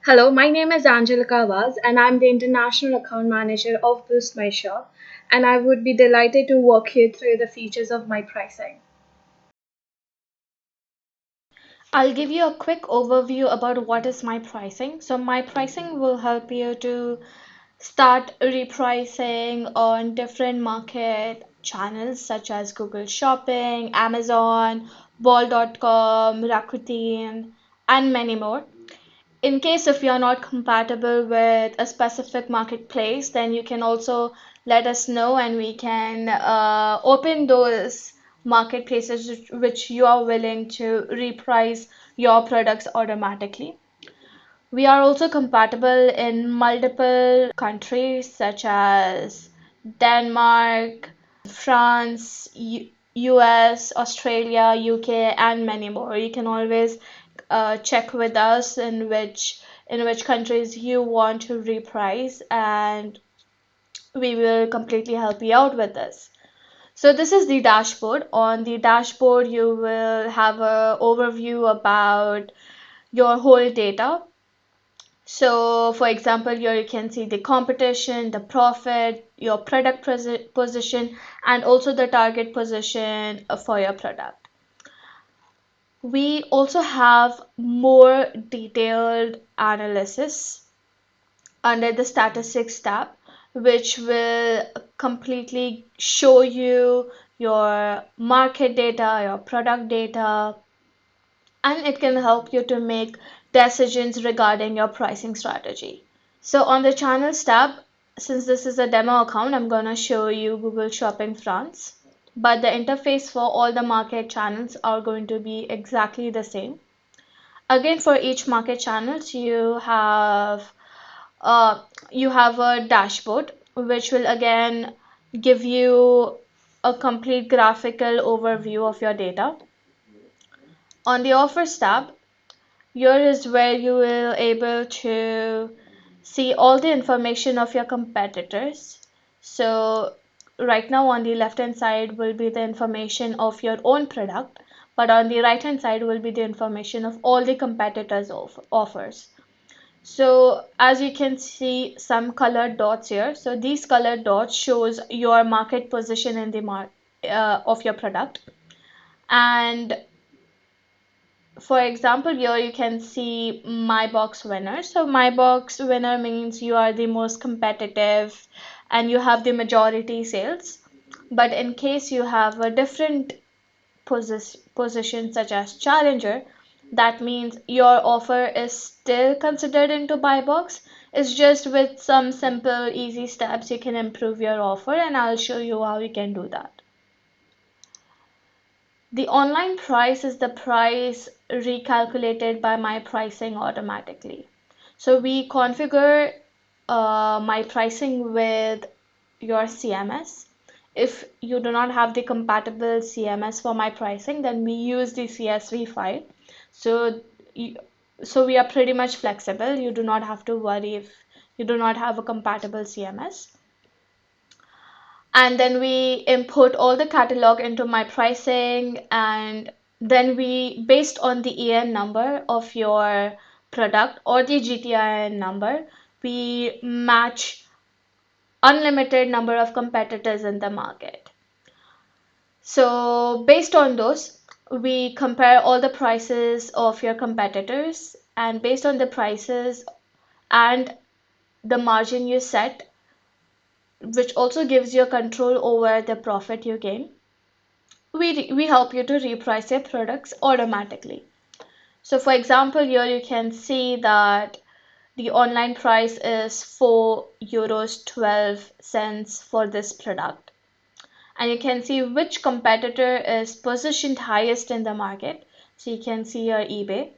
Hello, my name is Angelica Vaz, and I'm the International Account Manager of BoostMyShop, and I would be delighted to walk you through the features of my pricing. I'll give you a quick overview about what is my pricing. So my pricing will help you to start repricing on different market channels such as Google Shopping, Amazon, Ball.com, Rakuten, and many more. In case if you're not compatible with a specific marketplace, then you can also let us know and we can open those marketplaces which you are willing to reprice your products automatically. We are also compatible in multiple countries such as Denmark, France, US, Australia, UK, and many more. You can always check with us in which countries you want to reprice, and we will completely help you out with this. So this is the dashboard. On the dashboard, you will have an overview about your whole data. So, for example, here you can see the competition, the profit, your product position, and also the target position for your product. We also have more detailed analysis under the statistics tab, which will completely show you your market data, your product data, and it can help you to make decisions regarding your pricing strategy. So on the channels tab, since this is a demo account, I'm going to show you Google Shopping France. But the interface for all the market channels are going to be exactly the same. Again, for each market channels, uh, you have a dashboard, which will again give you a complete graphical overview of your data. On the offers tab, here is where you will able to see all the information of your competitors. So right now on the left hand side will be the information of your own product, but on the right hand side will be the information of all the competitors offers. So as you can see some colored dots here. So these colored dots shows your market position in the of your product. And for example, here you can see my box winner. So my box winner means you are the most competitive and you have the majority sales. But in case you have a different position such as challenger, that means your offer is still considered into buy box. It's just with some simple easy steps you can improve your offer, and I'll show you how you can do that. The online price is the price recalculated by myPricing automatically. So we configure myPricing with your CMS. If you do not have the compatible CMS for myPricing, then we use the CSV file. So, so we are pretty much flexible. You do not have to worry if you do not have a compatible CMS. And then we input all the catalog into myPricing, and then we, based on the EN number of your product or the GTIN number, we match unlimited number of competitors in the market. So based on those, we compare all the prices of your competitors, and based on the prices and the margin you set, which also gives you control over the profit you gain, we help you to reprice your products automatically. So for example, here you can see that the online price is 4 euros 12 cents for this product, and you can see which competitor is positioned highest in the market. So you can see your eBay,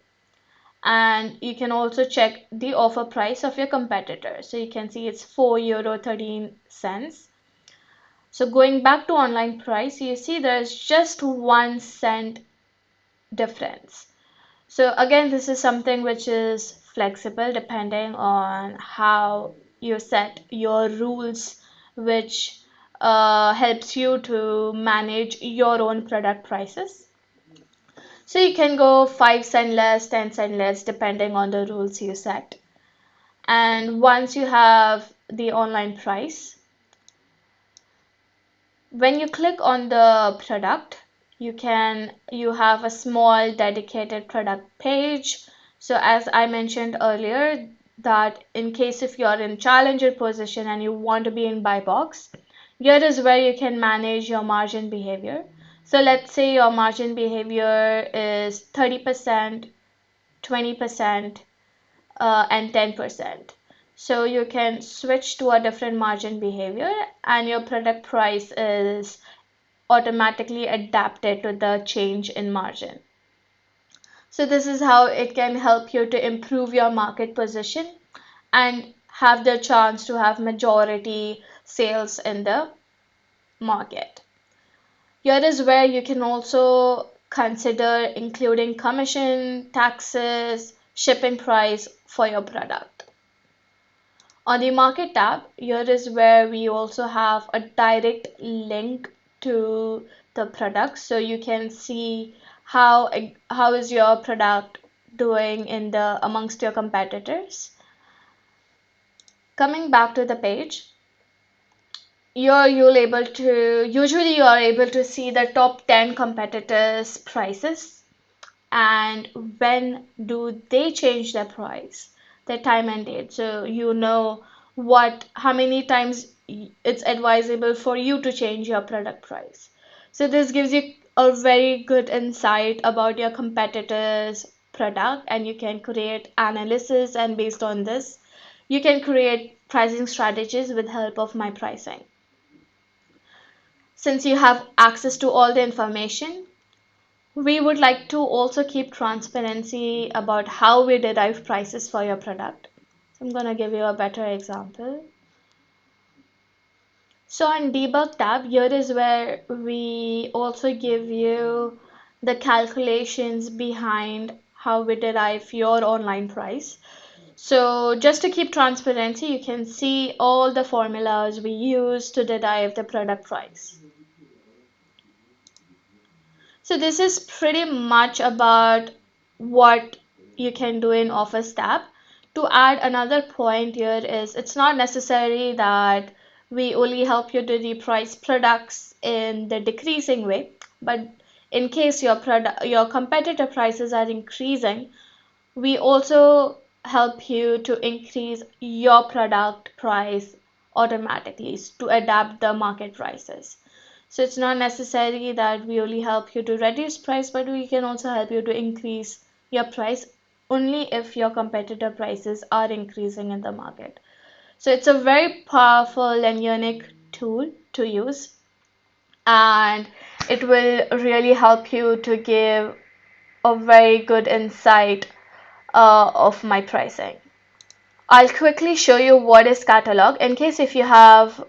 and you can also check the offer price of your competitor. So you can see it's 4 euro 13 cents. So going back to online price, you see there's just 1 cent difference. So again, this is something which is flexible depending on how you set your rules, which helps you to manage your own product prices. So you can go 5 cent less, 10 cent less, depending on the rules you set. And once you have the online price, when you click on the product, you have a small dedicated product page. So as I mentioned earlier, that in case if you're in challenger position and you want to be in buy box, here is where you can manage your margin behavior. So let's say your margin behavior is 30%, 20%, and 10%. So you can switch to a different margin behavior and your product price is automatically adapted to the change in margin. So this is how it can help you to improve your market position and have the chance to have majority sales in the market. Here is where you can also consider including commission, taxes, shipping price for your product. On the market tab, here is where we also have a direct link to the product, so you can see how is your product doing in the amongst your competitors. Coming back to the page, usually you are able to see the top 10 competitors prices and when do they change their price, their time and date, so you know how many times it's advisable for you to change your product price. So this gives you a very good insight about your competitors product and you can create analysis, and based on this you can create pricing strategies with help of myPricing. Since you have access to all the information, we would like to also keep transparency about how we derive prices for your product. So I'm going to give you a better example. So on debug tab, here is where we also give you the calculations behind how we derive your online price. So just to keep transparency, you can see all the formulas we use to derive the product price. So this is pretty much about what you can do in Office tab. To add another point here is it's not necessary that we only help you to reprice products in the decreasing way, but in case your competitor prices are increasing, we also help you to increase your product price automatically to adapt the market prices. So it's not necessary that we only help you to reduce price, but we can also help you to increase your price only if your competitor prices are increasing in the market. So it's a very powerful and unique tool to use, and it will really help you to give a very good insight of myPricing. I'll quickly show you what is catalog in case if you have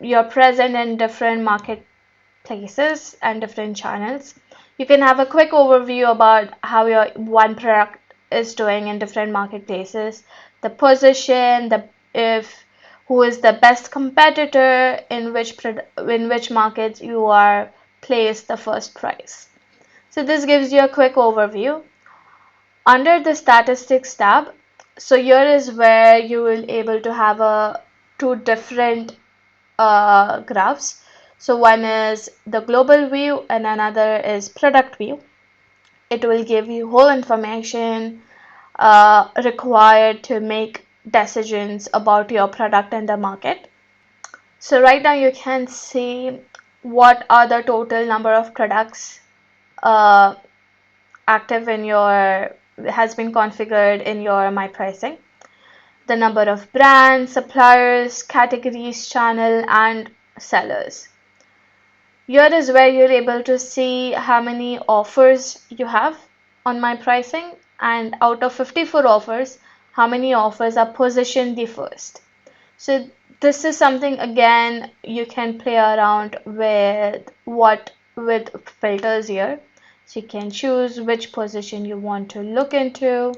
you're present in different marketplaces and different channels. You can have a quick overview about how your one product is doing in different marketplaces, the position, the if who is the best competitor, in which markets you are placed the first price. So this gives you a quick overview. Under the statistics tab, so here is where you will able to have two different graphs. So one is the global view and another is product view. It will give you whole information required to make decisions about your product and the market. So right now you can see what are the total number of products uh, active in your has been configured in your myPricing, the number of brands, suppliers, categories, channel, and sellers. Here is where you're able to see how many offers you have on myPricing, and out of 54 offers, how many offers are positioned the first. So this is something again you can play around with filters here. So you can choose which position you want to look into.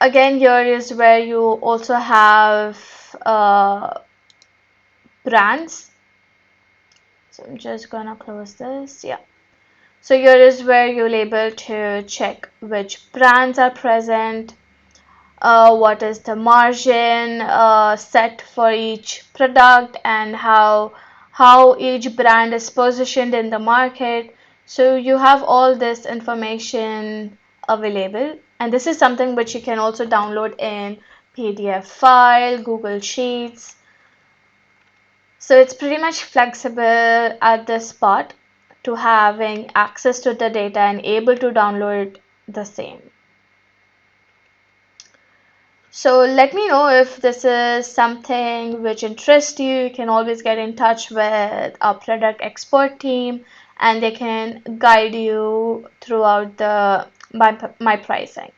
Again, here is where you also have brands. So I'm just gonna close this. Yeah. So here is where you'll able to check which brands are present, what is the margin set for each product, and how each brand is positioned in the market. So you have all this information available, and this is something which you can also download in PDF file, Google Sheets. So it's pretty much flexible at this part to having access to the data and able to download the same. So let me know if this is something which interests you. You can always get in touch with our product expert team, and they can guide you throughout the my pricing.